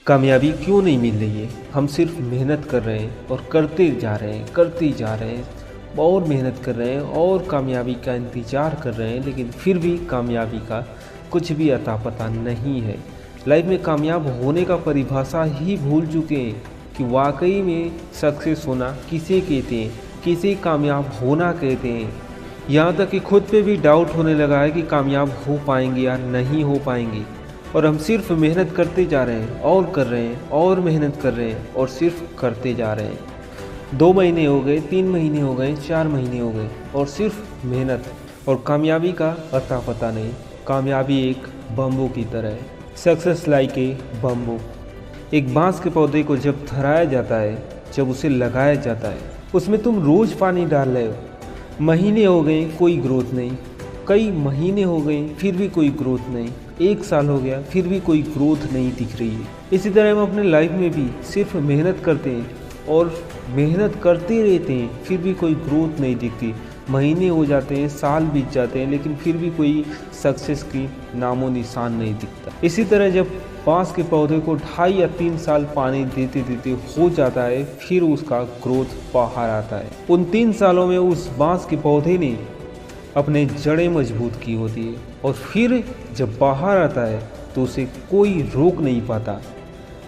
कामयाबी क्यों नहीं मिल रही है? हम सिर्फ मेहनत कर रहे हैं और करते जा रहे हैं, करते जा रहे हैं और मेहनत कर रहे हैं और कामयाबी का इंतज़ार कर रहे हैं, लेकिन फिर भी कामयाबी का कुछ भी अता पता नहीं है। लाइफ में कामयाब होने का परिभाषा ही भूल चुके हैं कि वाकई में सक्सेस होना किसे कहते हैं, किसे कामयाब होना कहते हैं। यहाँ तक कि खुद पे भी डाउट होने लगा है कि कामयाब हो पाएंगे या नहीं हो पाएंगे। और हम सिर्फ मेहनत करते जा रहे हैं और कर रहे हैं और मेहनत कर रहे हैं और सिर्फ करते जा रहे हैं। 2 महीने हो गए, 3 महीने हो गए, 4 महीने हो गए और सिर्फ मेहनत और कामयाबी का अता पता नहीं। कामयाबी एक बम्बू की तरह है। Success like a bamboo. एक बांस के पौधे को जब धराया जाता है, जब उसे लगाया जाता है, उसमें तुम रोज़ पानी डाल रहे हो। महीने हो गए, कोई ग्रोथ नहीं। कई महीने हो गए, फिर भी कोई ग्रोथ नहीं। 1 साल हो गया, फिर भी कोई ग्रोथ नहीं दिख रही है। इसी तरह हम अपने लाइफ में भी सिर्फ मेहनत करते हैं और मेहनत करते रहते हैं, फिर भी कोई ग्रोथ नहीं दिखती। महीने हो जाते हैं, साल बीत जाते हैं, लेकिन फिर भी कोई सक्सेस की नामो निशान नहीं दिखता। इसी तरह जब बांस के पौधे को 2.5 या 3 साल पानी देते देते हो जाता है, फिर उसका ग्रोथ बाहर आता है। उन 3 सालों में उस बांस के पौधे ने अपने जड़ें मजबूत की होती है और फिर जब बाहर आता है तो उसे कोई रोक नहीं पाता।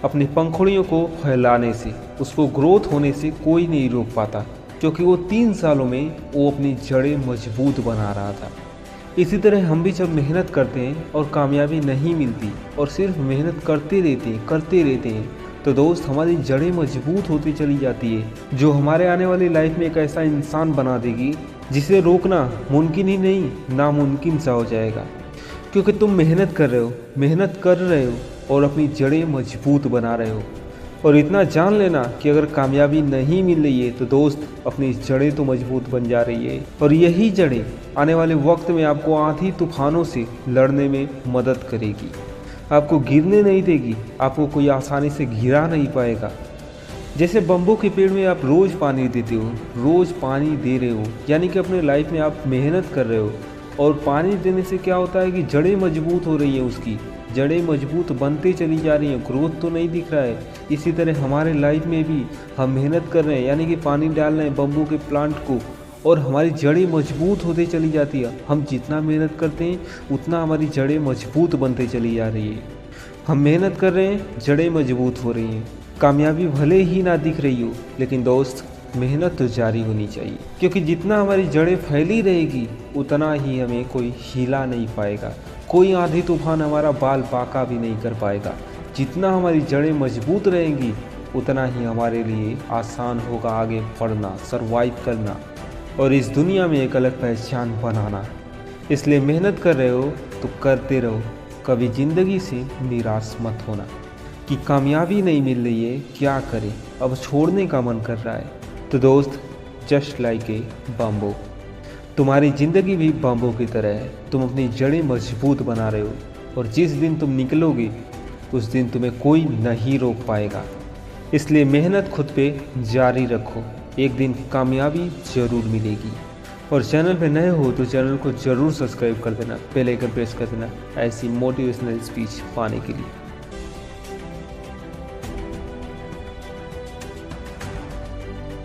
अपनी पंखुड़ियों को फैलाने से, उसको ग्रोथ होने से कोई नहीं रोक पाता, क्योंकि वो 3 सालों में वो अपनी जड़ें मजबूत बना रहा था। इसी तरह हम भी जब मेहनत करते हैं और कामयाबी नहीं मिलती और सिर्फ मेहनत करते रहते हैं तो दोस्त हमारी जड़ें मजबूत होती चली जाती है, जो हमारे आने वाली लाइफ में एक ऐसा इंसान बना देगी जिसे रोकना मुमकिन ही नहीं, नामुमकिन सा हो जाएगा। क्योंकि तुम मेहनत कर रहे हो और अपनी जड़ें मजबूत बना रहे हो। और इतना जान लेना कि अगर कामयाबी नहीं मिल रही है तो दोस्त अपनी जड़ें तो मजबूत बन जा रही है, और यही जड़ें आने वाले वक्त में आपको आंधी तूफानों से लड़ने में मदद करेगी। आपको गिरने नहीं देगी, आपको कोई आसानी से गिरा नहीं पाएगा। जैसे बम्बू के पेड़ में आप रोज़ पानी देते हो, रोज़ पानी दे रहे हो, यानी कि अपने लाइफ में आप मेहनत कर रहे हो और पानी देने से क्या होता है कि जड़ें मजबूत हो रही हैं, उसकी जड़ें मजबूत बनते चली जा रही हैं, ग्रोथ तो नहीं दिख रहा है। इसी तरह हमारे लाइफ में भी हम मेहनत कर रहे हैं, यानी कि पानी डाल रहे हैं बम्बू के प्लांट को, और हमारी जड़ें मजबूत होते चली जाती है। हम जितना मेहनत करते हैं उतना हमारी जड़ें मजबूत बनते चली जा रही है। हम मेहनत कर रहे हैं, जड़ें मजबूत हो रही हैं। कामयाबी भले ही ना दिख रही हो, लेकिन दोस्त मेहनत तो जारी होनी चाहिए, क्योंकि जितना हमारी जड़ें फैली रहेगी उतना ही हमें कोई हिला नहीं पाएगा। कोई आंधी तूफान हमारा बाल बांका भी नहीं कर पाएगा। जितना हमारी जड़ें मजबूत रहेंगी उतना ही हमारे लिए आसान होगा आगे बढ़ना, सरवाइव करना और इस दुनिया में एक अलग पहचान बनाना। इसलिए मेहनत कर रहे हो तो करते रहो, कभी ज़िंदगी से निराश मत होना कि कामयाबी नहीं मिल रही है, क्या करें, अब छोड़ने का मन कर रहा है। तो दोस्त जस्ट लाइक ए बम्बू, तुम्हारी ज़िंदगी भी बम्बू की तरह है। तुम अपनी जड़ें मजबूत बना रहे हो और जिस दिन तुम निकलोगे उस दिन तुम्हें कोई नहीं रोक पाएगा। इसलिए मेहनत खुद पे जारी रखो, एक दिन कामयाबी ज़रूर मिलेगी। और चैनल पे नए हो तो चैनल को ज़रूर सब्सक्राइब कर देना, बेल आइकन प्रेस कर देना ऐसी मोटिवेशनल स्पीच पाने के लिए।